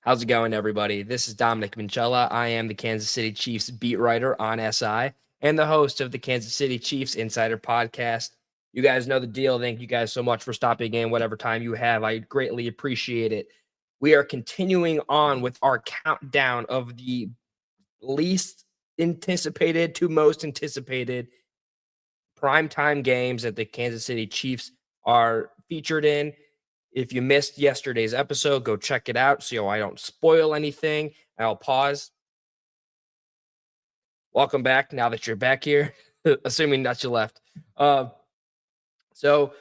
How's it going, everybody? This is Dominic Minchella. I am the Kansas City Chiefs beat writer on SI and the host of the Kansas City Chiefs Insider Podcast. You guys know the deal. Thank you guys so much for stopping in whatever time you have. I greatly appreciate it. We are continuing on with our countdown of the least anticipated to most anticipated primetime games that the Kansas City Chiefs are featured in. If you missed yesterday's episode, go check it out so I don't spoil anything. I'll pause. Welcome back now that you're back here, assuming that you left. So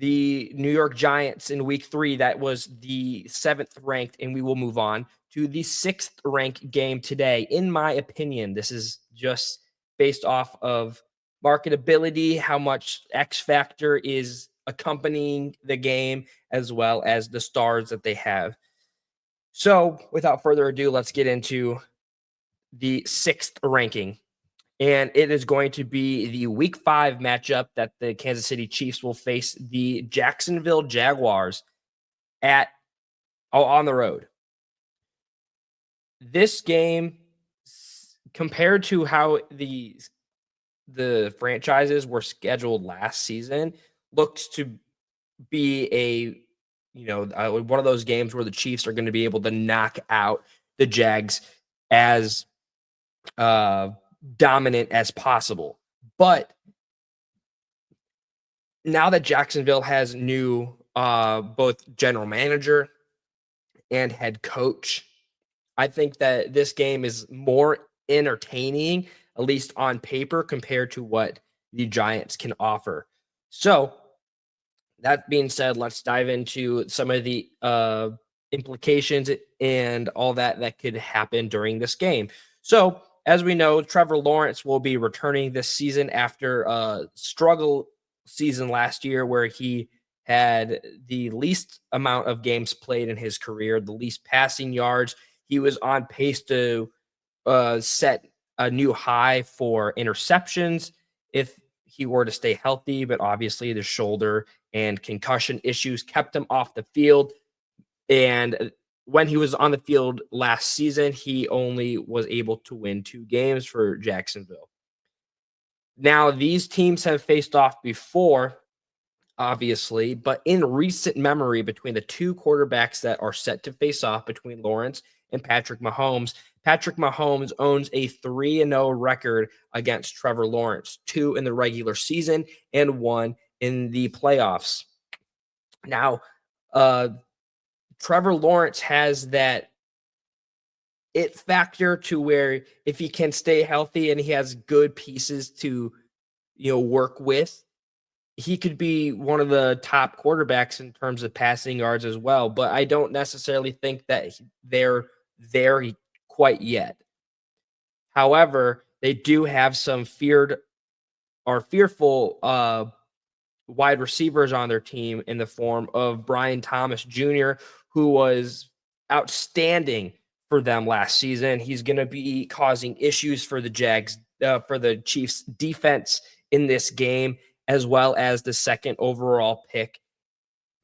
the New York Giants in week 3, that was the 7th ranked, and we will move on to the 6th ranked game today. In my opinion, this is just based off of marketability, how much X factor is accompanying the game, as well as the stars that they have. So without further ado, let's get into the 6th ranking. And it is going to be the week 5 matchup that the Kansas City Chiefs will face the Jacksonville Jaguars on the road. This game, compared to how the franchises were scheduled last season, looks to be one of those games where the Chiefs are going to be able to knock out the Jags as dominant as possible. But now that Jacksonville has new both general manager and head coach, I think that this game is more entertaining, at least on paper, compared to what the Giants can offer. So that being said, let's dive into some of the implications and all that could happen during this game. So, as we know, Trevor Lawrence will be returning this season after a struggle season last year where he had the least amount of games played in his career, the least passing yards. He was on pace to set a new high for interceptions if he were to stay healthy, but obviously the shoulder and concussion issues kept him off the field. And when he was on the field last season, he only was able to win 2 games for Jacksonville. Now, these teams have faced off before, obviously, but in recent memory, between the 2 quarterbacks that are set to face off between Lawrence and Patrick Mahomes owns a 3-0 record against Trevor Lawrence, 2 in the regular season and 1 in the playoffs. Now, Trevor Lawrence has that it factor to where if he can stay healthy and he has good pieces to, work with, he could be one of the top quarterbacks in terms of passing yards as well. But I don't necessarily think that they're there quite yet. However, they do have some fearful wide receivers on their team in the form of Brian Thomas Jr., who was outstanding for them last season. He's going to be causing issues for the for the Chiefs defense in this game, as well as the 2nd overall pick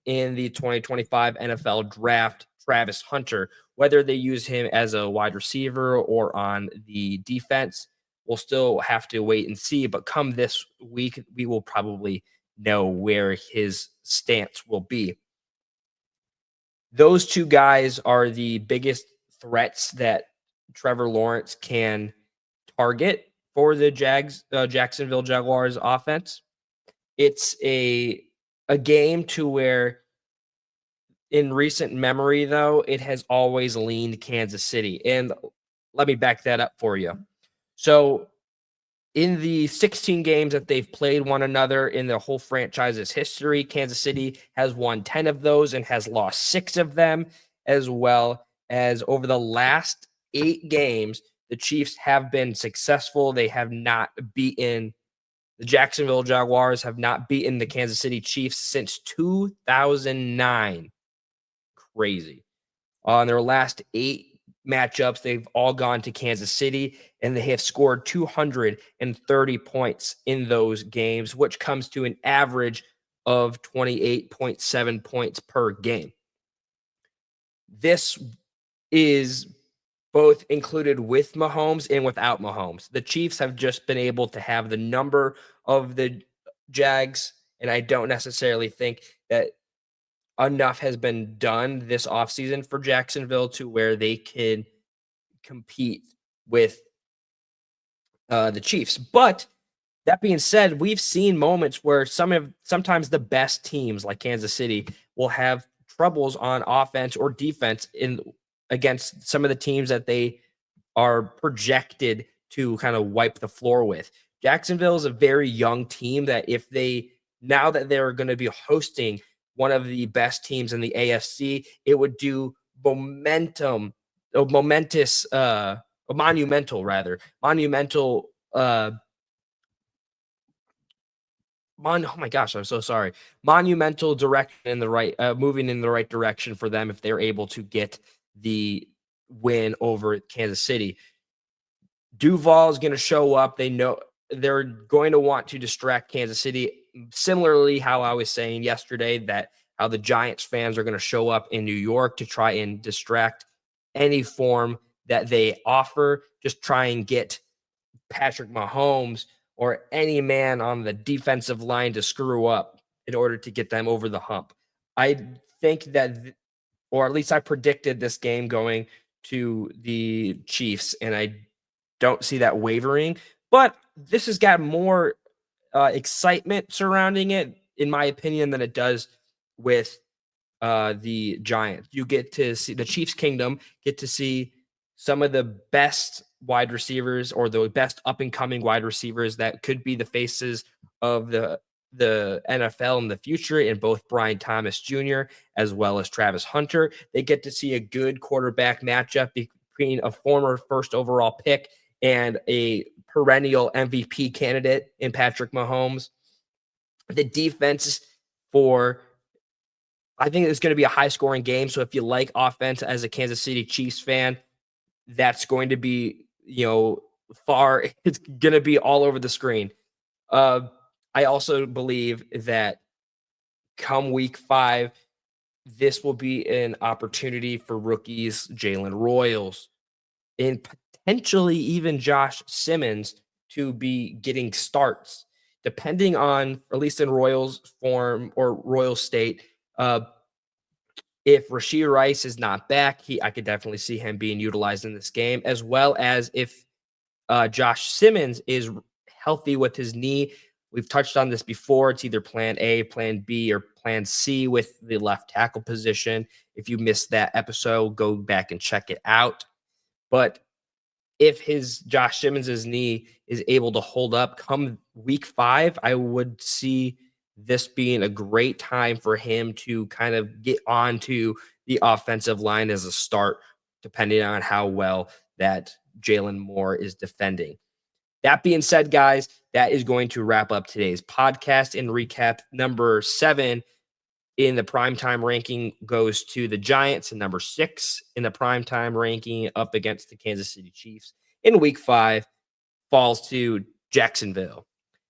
in the 2025 NFL draft, Travis Hunter. Whether they use him as a wide receiver or on the defense, we'll still have to wait and see. But come this week, we will probably know where his stance will be. Those 2 guys are the biggest threats that Trevor Lawrence can target for the Jacksonville Jaguars offense. It's a game to where, in recent memory, though, it has always leaned Kansas City. And let me back that up for you. So in the 16 games that they've played one another in the whole franchise's history, Kansas City has won 10 of those and has lost 6 of them, as well as over the last 8 games, the Chiefs have been successful. They have not beaten the Jacksonville Jaguars, have not beaten the Kansas City Chiefs since 2009. Crazy. On their last 8 matchups, they've all gone to Kansas City, and they have scored 230 points in those games, which comes to an average of 28.7 points per game. This is both included with Mahomes and without Mahomes. The Chiefs have just been able to have the number of the Jags, and I don't necessarily think that enough has been done this offseason for Jacksonville to where they can compete with the Chiefs. But that being said, we've seen moments where sometimes the best teams like Kansas City will have troubles on offense or defense in against some of the teams that they are projected to kind of wipe the floor with. Jacksonville is a very young team that if they now that they're going to be hosting one of the best teams in the AFC, it would do momentum, momentous, monumental rather, monumental oh my gosh, I'm so sorry. Monumental direction in the right, moving in the right direction for them if they're able to get the win over Kansas City. Duval is going to show up. They know they're going to want to distract Kansas City. Similarly, how I was saying yesterday that how the Giants fans are going to show up in New York to try and distract any form that they offer, just try and get Patrick Mahomes or any man on the defensive line to screw up in order to get them over the hump. I think that, or at least I predicted this game going to the Chiefs, and I don't see that wavering. But this has got more excitement surrounding it, in my opinion, than it does with the Giants. You get to see the Chiefs Kingdom, get to see some of the best wide receivers or the best up and coming wide receivers that could be the faces of the NFL in the future in both Brian Thomas Jr. as well as Travis Hunter. They get to see a good quarterback matchup between a former first overall pick and a perennial MVP candidate in Patrick Mahomes. The defense for I think it's going to be a high scoring game. So if you like offense as a Kansas City Chiefs fan, that's going to be, it's going to be all over the screen. Uh, I also believe that come week 5, this will be an opportunity for rookies, Jalen Royals, and potentially even Josh Simmons to be getting starts, depending on, at least in Royals form or Royal state. If Rashee Rice is not back, I could definitely see him being utilized in this game, as well as if Josh Simmons is healthy with his knee. We've touched on this before. It's either plan A, plan B, or plan C with the left tackle position. If you missed that episode, go back and check it out. But if his Josh Simmons's knee is able to hold up come week 5, I would see this being a great time for him to kind of get onto the offensive line as a start, depending on how well that Jalen Moore is defending. That being said, guys, that is going to wrap up today's podcast and recap. Number 7 in the primetime ranking goes to the Giants, and number 6 in the primetime ranking up against the Kansas City Chiefs in week 5 falls to Jacksonville.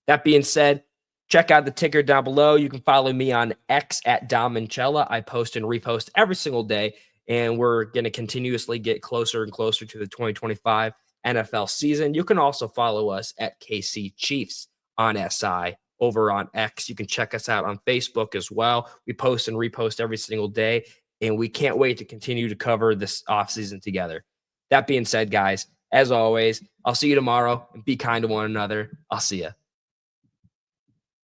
That being said, check out the ticker down below. You can follow me on X at Dominchella. I post and repost every single day, and we're going to continuously get closer and closer to the 2025 NFL season. You can also follow us at KC Chiefs on SI over on X. You can check us out on Facebook as well. We post and repost every single day, and we can't wait to continue to cover this offseason together. That being said, guys, as always, I'll see you tomorrow, and be kind to one another. I'll see you.